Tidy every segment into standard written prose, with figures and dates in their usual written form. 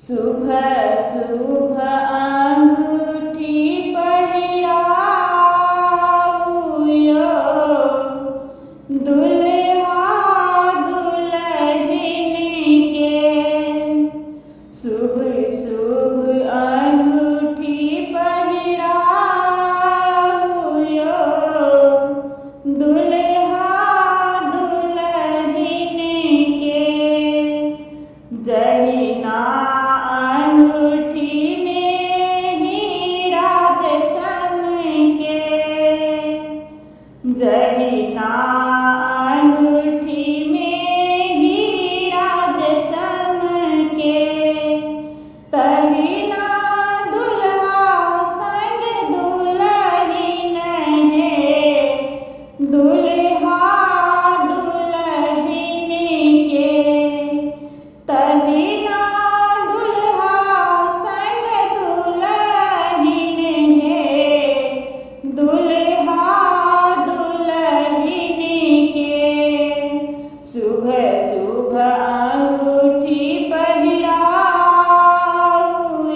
शुभ शुभ अंगूठी पहिराऊ यो, दुल्हा दुल्हन के। शुभ शुभ अंगूठी पहिराऊ यो, दुल्हा दुल्हन के। जहिना अंगूठी में हीरा चमके, जहिना अंगूठी में हीरा चमके, तहिना दुल्हा संग दुल्हन है, दुल्हा दुल्हन के। तहिना दुल्हा संग दुल्हन है, दुल्हा दुल्हन के। शुभ शुभ अंगूठी पहिराऊ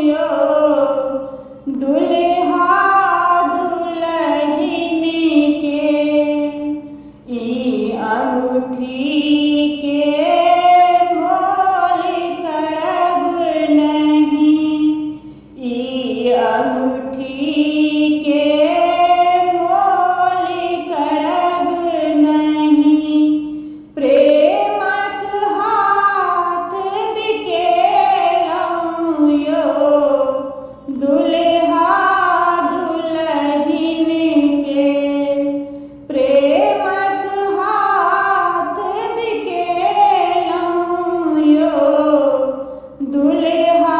यो, दुल्हा दुल्हन के। ई अंगूठी के मोल करब नहीं, ई अंगूठी के मोल करब नहीं। प्रेमक हाथ बिकेलौं यो, दुल्हा दुल्हन के। प्रेमक हाथ बिकेलौं यो, दुल्हा